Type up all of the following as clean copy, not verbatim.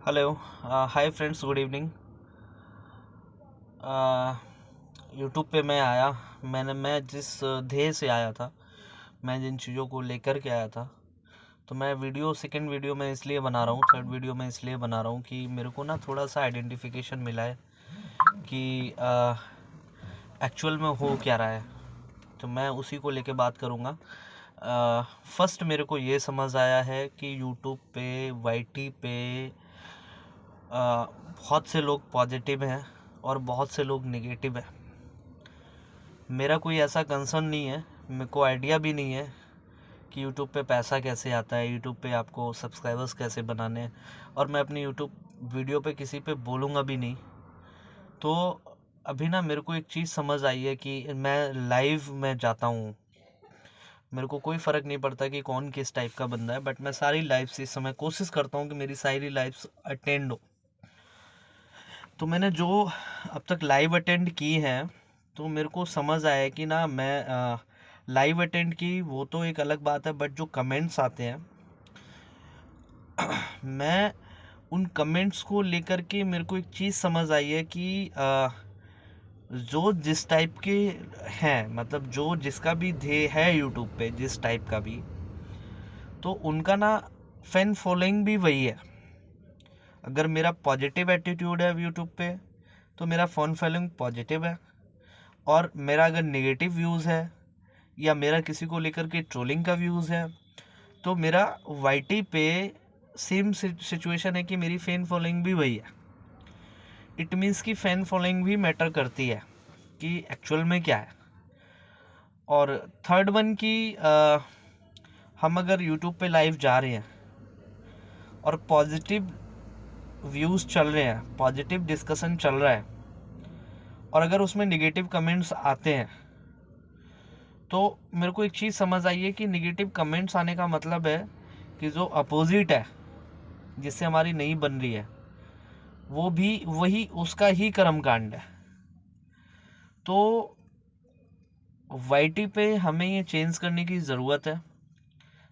Hello. Hi friends, good evening. YouTube पे मैं आया। मैं जिस ध्येय से आया था, मैं जिन चीज़ों को लेकर के आया था, तो मैं सेकंड वीडियो में इसलिए बना रहा हूँ, थर्ड वीडियो में इसलिए बना रहा हूँ कि मेरे को ना थोड़ा सा आइडेंटिफिकेशन मिला है कि एक्चुअल में हो क्या रहा है। तो मैं उसी को लेके बात करूँगा। फर्स्ट मेरे को ये समझ आया है कि यूट्यूब पे, वाईटी पे बहुत से लोग पॉजिटिव हैं और बहुत से लोग नेगेटिव हैं। मेरा कोई ऐसा कंसर्न नहीं है, मेरे को आइडिया भी नहीं है कि यूट्यूब पे पैसा कैसे आता है, यूट्यूब पे आपको सब्सक्राइबर्स कैसे बनाने हैं, और मैं अपनी यूट्यूब वीडियो पे किसी पे बोलूँगा भी नहीं। तो अभी ना मेरे को एक चीज़ समझ आई है कि मैं लाइव में जाता हूँ, मेरे को कोई फ़र्क नहीं पड़ता कि कौन किस टाइप का बंदा है, बट मैं सारी लाइव्स इस समय कोशिश करता हूँ कि मेरी सारी लाइव्स अटेंड हो। तो मैंने जो अब तक लाइव अटेंड की हैं, तो मेरे को समझ आया कि ना मैं लाइव अटेंड की वो तो एक अलग बात है, बट जो कमेंट्स आते हैं, मैं उन कमेंट्स को लेकर के मेरे को एक चीज़ समझ आई है कि जो जिस टाइप के हैं, मतलब जो जिसका भी ध्येय है यूट्यूब पे, जिस टाइप का भी, तो उनका ना फैन फॉलोइंग भी वही है। अगर मेरा पॉजिटिव एटीट्यूड है यूट्यूब पे, तो मेरा फैन फॉलोइंग पॉजिटिव है। और मेरा अगर नेगेटिव व्यूज़ है या मेरा किसी को लेकर के ट्रोलिंग का व्यूज़ है, तो मेरा वाईटी पे सेम सिचुएशन है कि मेरी फ़ैन फॉलोइंग भी वही है। इट मीन्स कि फ़ैन फॉलोइंग भी मैटर करती है कि एक्चुअल में क्या है। और थर्ड वन की हम अगर यूट्यूब पे लाइव जा रहे हैं और पॉजिटिव व्यूज़ चल रहे हैं, पॉजिटिव डिस्कशन चल रहा है, और अगर उसमें नेगेटिव कमेंट्स आते हैं, तो मेरे को एक चीज़ समझ आई है कि नेगेटिव कमेंट्स आने का मतलब है कि जो अपोजिट है, जिससे हमारी नहीं बन रही है, वो भी वही उसका ही कर्म कांड है। तो वाईटी पे हमें ये चेंज करने की ज़रूरत है।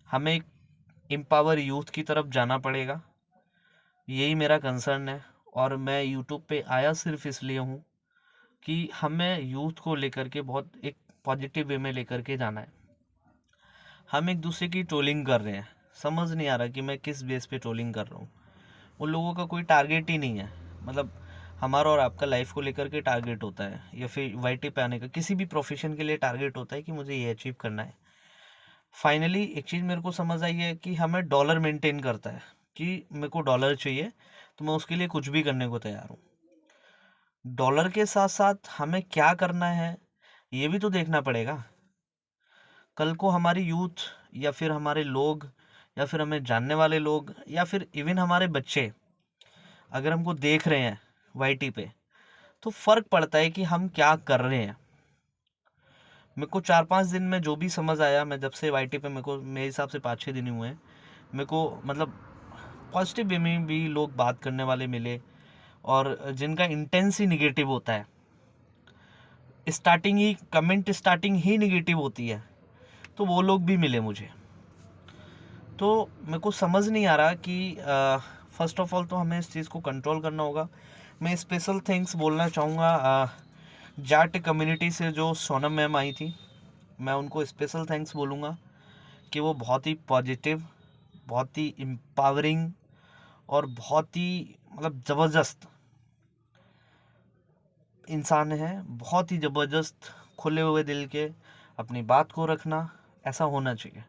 हमें एक एम्पावर यूथ की तरफ जाना पड़ेगा, यही मेरा कंसर्न है। और मैं यूट्यूब पे आया सिर्फ इसलिए हूँ कि हमें यूथ को लेकर के बहुत एक पॉजिटिव वे में लेकर के जाना है। हम एक दूसरे की ट्रोलिंग कर रहे हैं, समझ नहीं आ रहा कि मैं किस बेस पे ट्रोलिंग कर रहा हूँ। उन लोगों का कोई टारगेट ही नहीं है, मतलब हमारा और आपका लाइफ को लेकर के टारगेट होता है, या फिर वाईटी पे आने का किसी भी प्रोफेशन के लिए टारगेट होता है कि मुझे ये अचीव करना है। फाइनली एक चीज़ मेरे को समझ आई है कि हमें डॉलर मेंटेन करता है, कि मेरे को डॉलर चाहिए तो मैं उसके लिए कुछ भी करने को तैयार हूँ। डॉलर के साथ साथ हमें क्या करना है ये भी तो देखना पड़ेगा। कल को हमारी यूथ, या फिर हमारे लोग, या फिर हमें जानने वाले लोग, या फिर इवन हमारे बच्चे अगर हमको देख रहे हैं वाईटी पे, तो फर्क पड़ता है कि हम क्या कर रहे हैं। मेरे को 4-5 दिन में जो भी समझ आया, मैं जब से वाईटी पे, मेरे को मेरे हिसाब से 5-6 दिन ही हुए हैं, मेरे को मतलब पॉजिटिव वे में भी लोग बात करने वाले मिले, और जिनका इंटेंस ही निगेटिव होता है, स्टार्टिंग ही निगेटिव होती है, तो वो लोग भी मिले मुझे। तो मेरे को समझ नहीं आ रहा कि फर्स्ट ऑफ ऑल तो हमें इस चीज़ को कंट्रोल करना होगा। मैं स्पेशल थैंक्स बोलना चाहूँगा जाट कम्युनिटी से जो सोनम मैम आई थी, मैं उनको स्पेशल थैंक्स बोलूँगा कि वो बहुत ही पॉजिटिव, बहुत ही एम्पावरिंग, और बहुत ही मतलब ज़बरदस्त इंसान है। बहुत ही ज़बरदस्त, खुले हुए दिल के अपनी बात को रखना, ऐसा होना चाहिए।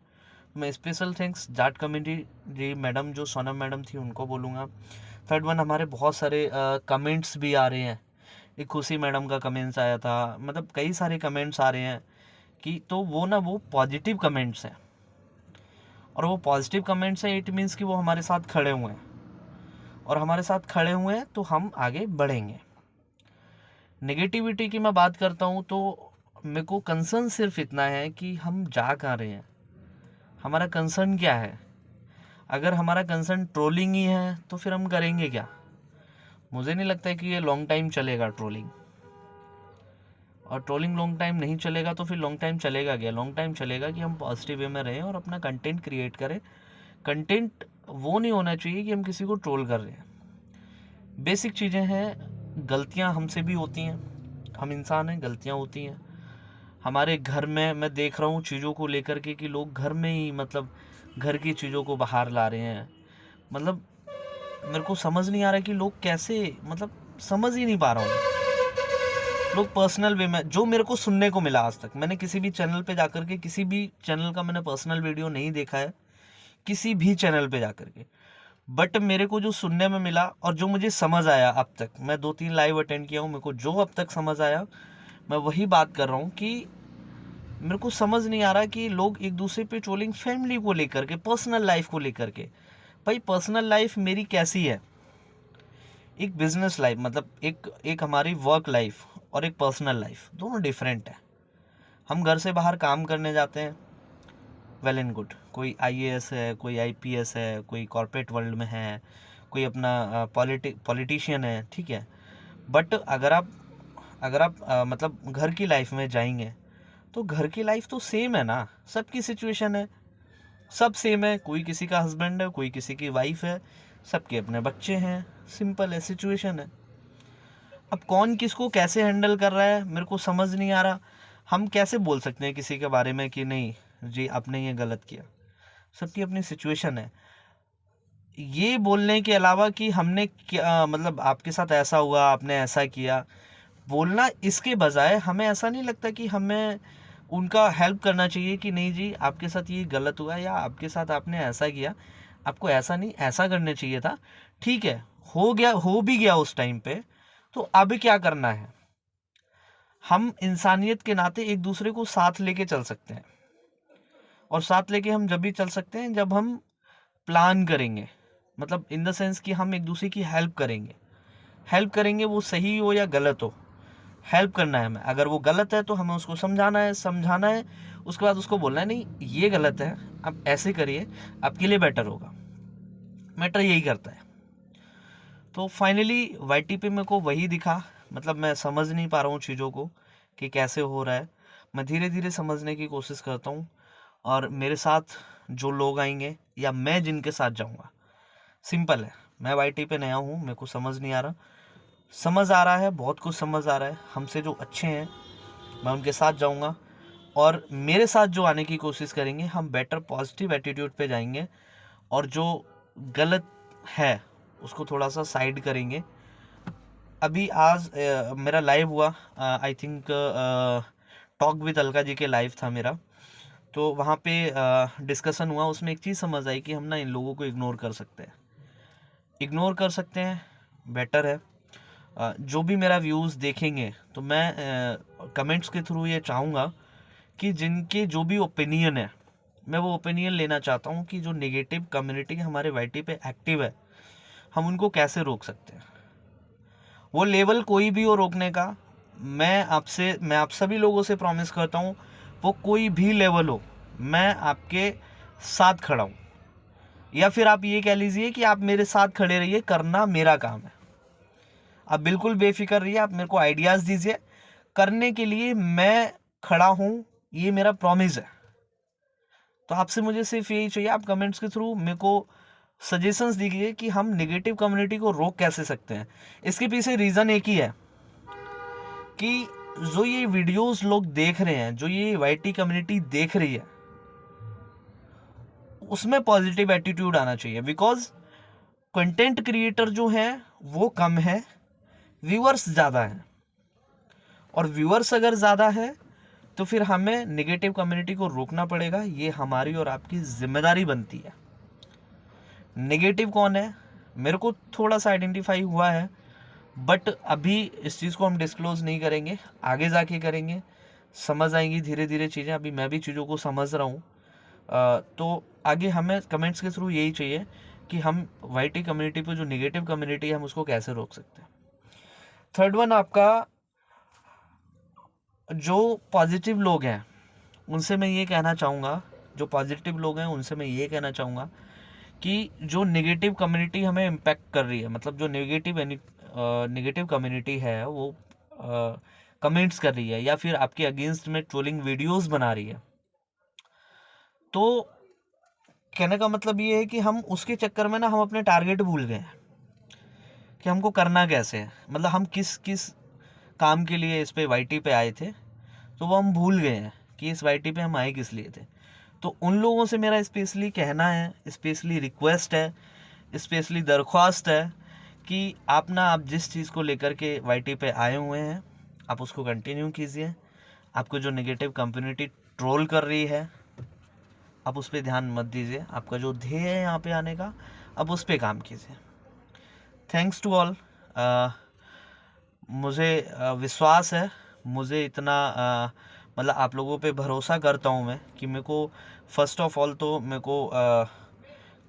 मैं स्पेशल थैंक्स जाट कम्युनिटी जी मैडम, जो सोनम मैडम थी, उनको बोलूँगा। थर्ड वन, हमारे बहुत सारे कमेंट्स भी आ रहे हैं। एक खुशी मैडम का कमेंट्स आया था, मतलब कई सारे कमेंट्स आ रहे हैं कि, तो वो पॉजिटिव कमेंट्स हैं, और वो पॉजिटिव कमेंट्स हैं, इट मीन्स कि वो हमारे साथ खड़े हुए हैं, और हमारे साथ खड़े हुए हैं तो हम आगे बढ़ेंगे। नेगेटिविटी की मैं बात करता हूँ, तो मेरे को कंसर्न सिर्फ इतना है कि हम जा कहाँ रहे हैं, हमारा कंसर्न क्या है। अगर हमारा कंसर्न ट्रोलिंग ही है तो फिर हम करेंगे क्या। मुझे नहीं लगता है कि ये लॉन्ग टाइम चलेगा ट्रोलिंग, और ट्रोलिंग लॉन्ग टाइम नहीं चलेगा तो फिर लॉन्ग टाइम चलेगा क्या। लॉन्ग टाइम चलेगा कि हम पॉजिटिव वे में रहें और अपना कंटेंट क्रिएट करें। कंटेंट वो नहीं होना चाहिए कि हम किसी को ट्रोल कर रहे हैं। बेसिक चीज़ें हैं, गलतियां हमसे भी होती हैं, हम इंसान हैं, गलतियां होती हैं। हमारे घर में मैं देख रहा हूँ चीज़ों को लेकर के कि लोग घर में ही मतलब घर की चीज़ों को बाहर ला रहे हैं। मतलब मेरे को समझ नहीं आ रहा कि लोग कैसे, मतलब समझ ही नहीं पा रहा हूँ। लोग पर्सनल वे में, जो मेरे को सुनने को मिला आज तक, मैंने किसी भी चैनल पे जाकर के, किसी भी चैनल का मैंने पर्सनल वीडियो नहीं देखा है, किसी भी चैनल पे जाकर के, बट मेरे को जो सुनने में मिला और जो मुझे समझ आया अब तक, मैं 2-3 लाइव अटेंड किया हूँ, मेरे को जो अब तक समझ आया मैं वही बात कर रहा हूँ कि मेरे को समझ नहीं आ रहा कि लोग एक दूसरे पे ट्रोलिंग फैमिली को लेकर के, पर्सनल लाइफ को लेकर के। भाई पर्सनल लाइफ मेरी कैसी है, एक बिजनेस लाइफ, मतलब एक एक हमारी वर्क लाइफ और एक पर्सनल लाइफ दोनों डिफरेंट है। हम घर से बाहर काम करने जाते हैं, वेल एंड गुड, कोई आईएएस है, कोई आईपीएस है, कोई कॉर्पोरेट वर्ल्ड में है, कोई अपना पॉलिटिशियन है, ठीक है। बट अगर आप मतलब घर की लाइफ में जाएंगे तो घर की लाइफ तो सेम है ना, सबकी सिचुएशन है, सब सेम है, कोई किसी का हस्बैंड है, कोई किसी की वाइफ है, सबके अपने बच्चे हैं, सिंपल है, सिचुएशन है। अब कौन किसको कैसे हैंडल कर रहा है मेरे को समझ नहीं आ रहा। हम कैसे बोल सकते हैं किसी के बारे में कि नहीं जी आपने ये गलत किया, सबकी अपनी सिचुएशन है। ये बोलने के अलावा कि हमने क्या, मतलब आपके साथ ऐसा हुआ, आपने ऐसा किया, बोलना इसके बजाय हमें ऐसा नहीं लगता कि हमें उनका हेल्प करना चाहिए कि नहीं जी आपके साथ ये गलत हुआ, या आपके साथ आपने ऐसा किया, आपको ऐसा नहीं ऐसा करना चाहिए था, ठीक है, हो गया, हो भी गया उस टाइम पे, तो अब क्या करना है। हम इंसानियत के नाते एक दूसरे को साथ लेके चल सकते हैं, और साथ लेके हम जब भी चल सकते हैं जब हम प्लान करेंगे, मतलब इन द सेंस कि हम एक दूसरे की हेल्प करेंगे। हेल्प करेंगे वो सही हो या गलत हो, हेल्प करना है हमें। अगर वो गलत है तो हमें उसको समझाना है, समझाना है, उसके बाद उसको बोलना है नहीं ये गलत है, आप ऐसे करिए, आपके लिए बेटर होगा। मैटर यही करता है। तो फाइनली वाईटी पे मेरे को वही दिखा, मतलब मैं समझ नहीं पा रहा हूँ चीज़ों को कि कैसे हो रहा है। मैं धीरे धीरे समझने की कोशिश करता हूँ, और मेरे साथ जो लोग आएंगे या मैं जिनके साथ जाऊँगा, सिंपल है, मैं वाईटी पे नया हूँ, मेरे को समझ नहीं आ रहा, समझ आ रहा है, बहुत कुछ समझ आ रहा है। हमसे जो अच्छे हैं मैं उनके साथ जाऊंगा, और मेरे साथ जो आने की कोशिश करेंगे हम बेटर पॉजिटिव एटीट्यूड पे जाएंगे, और जो गलत है उसको थोड़ा सा साइड करेंगे। अभी आज मेरा लाइव हुआ, I think talk with Alka ji के लाइव था मेरा, तो वहाँ पे डिस्कशन हुआ, उसमें एक चीज़ समझ आई कि हम ना इन लोगों को इग्नोर कर सकते हैं, इग्नोर कर सकते हैं, बेटर है। जो भी मेरा व्यूज़ देखेंगे तो मैं कमेंट्स के थ्रू ये चाहूँगा कि जिनके जो भी ओपिनियन है, मैं वो ओपिनियन लेना चाहता हूँ कि जो नेगेटिव कम्युनिटी हमारे वाईटी पे एक्टिव है, हम उनको कैसे रोक सकते हैं। वो लेवल कोई भी हो रोकने का, मैं आप सभी लोगों से प्रॉमिस करता हूँ, वो कोई भी लेवल हो, मैं आपके साथ खड़ा हूँ। या फिर आप ये कह लीजिए कि आप मेरे साथ खड़े रहिए, करना मेरा काम है। आप बिल्कुल बेफिक्र रहिए, आप मेरे को आइडियाज़ दीजिए, करने के लिए मैं खड़ा हूँ, ये मेरा प्रॉमिस है। तो आपसे मुझे सिर्फ यही चाहिए, आप कमेंट्स के थ्रू मेरे को सजेशंस दीजिए कि हम नेगेटिव कम्युनिटी को रोक कैसे सकते हैं। इसके पीछे रीज़न एक ही है कि जो ये वीडियोस लोग देख रहे हैं, जो ये वाईटी कम्युनिटी देख रही है, उसमें पॉजिटिव एटीट्यूड आना चाहिए। बिकॉज कंटेंट क्रिएटर जो हैं वो कम है, व्यूअर्स ज़्यादा हैं, और व्यूअर्स अगर ज़्यादा है तो फिर हमें नेगेटिव कम्युनिटी को रोकना पड़ेगा, ये हमारी और आपकी जिम्मेदारी बनती है। नेगेटिव कौन है मेरे को थोड़ा सा आइडेंटिफाई हुआ है, बट अभी इस चीज़ को हम डिस्क्लोज नहीं करेंगे, आगे जाके करेंगे, समझ आएंगी धीरे धीरे चीज़ें। अभी मैं भी चीज़ों को समझ रहा हूँ। तो आगे हमें कमेंट्स के थ्रू यही चाहिए कि हम वाईटी कम्युनिटी पे जो नेगेटिव कम्युनिटी है हम उसको कैसे रोक सकते हैं। थर्ड वन, आपका जो पॉजिटिव लोग हैं उनसे मैं ये कहना चाहूँगा, जो पॉजिटिव लोग हैं उनसे मैं ये कहना चाहूँगा कि जो नेगेटिव कम्युनिटी हमें इम्पेक्ट कर रही है, मतलब जो नेगेटिव कम्युनिटी है वो कमेंट्स कर रही है या फिर आपके अगेंस्ट में ट्रोलिंग वीडियोस बना रही है, तो कहने का मतलब ये है कि हम उसके चक्कर में ना हम अपने टारगेट भूल गए हैं कि हमको करना कैसे है, मतलब हम किस किस काम के लिए इस पे वाईटी पे आए थे, तो वो हम भूल गए हैं कि इस वाईटी पे हम आए किस लिए थे। तो उन लोगों से मेरा स्पेशली कहना है, स्पेशली रिक्वेस्ट है, स्पेशली दरख्वास्त है कि आप जिस चीज़ को लेकर के वाईटी पे आए हुए हैं आप उसको कंटिन्यू कीजिए। आपको जो नेगेटिव कम्युनिटी ट्रोल कर रही है आप उस पर ध्यान मत दीजिए। आपका जो ध्येय है यहाँ पे आने का, आप उस पर काम कीजिए। Thanks to all. मुझे विश्वास है, मुझे इतना मतलब आप लोगों पे भरोसा करता हूँ मैं कि मेरे को फर्स्ट ऑफ ऑल तो मेरे को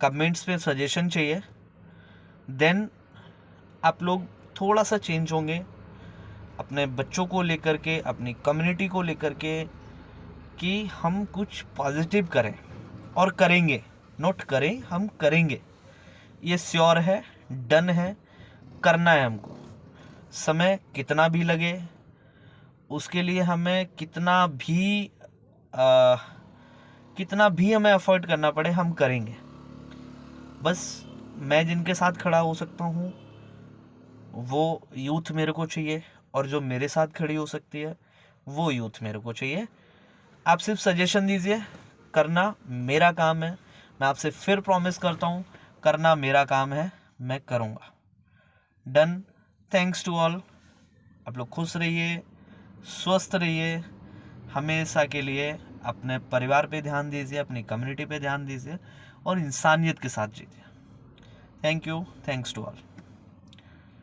कमेंट्स पे सजेशन चाहिए, देन आप लोग थोड़ा सा चेंज होंगे अपने बच्चों को लेकर के, अपनी कम्युनिटी को लेकर के, कि हम कुछ पॉजिटिव करें और करेंगे। नोट करें, हम करेंगे, ये श्योर है, डन है, करना है हमको। समय कितना भी लगे, उसके लिए हमें कितना भी हमें एफर्ट करना पड़े, हम करेंगे। बस मैं जिनके साथ खड़ा हो सकता हूँ वो यूथ मेरे को चाहिए, और जो मेरे साथ खड़ी हो सकती है वो यूथ मेरे को चाहिए। आप सिर्फ सजेशन दीजिए, करना मेरा काम है। मैं आपसे फिर प्रॉमिस करता हूँ, करना मेरा काम है, मैं करूँगा। डन। Thanks to all. आप लोग खुश रहिए, स्वस्थ रहिए, हमेशा के लिए अपने परिवार पे ध्यान दीजिए, अपनी कम्युनिटी पे ध्यान दीजिए और इंसानियत के साथ जीजिए। Thank you. Thanks to all.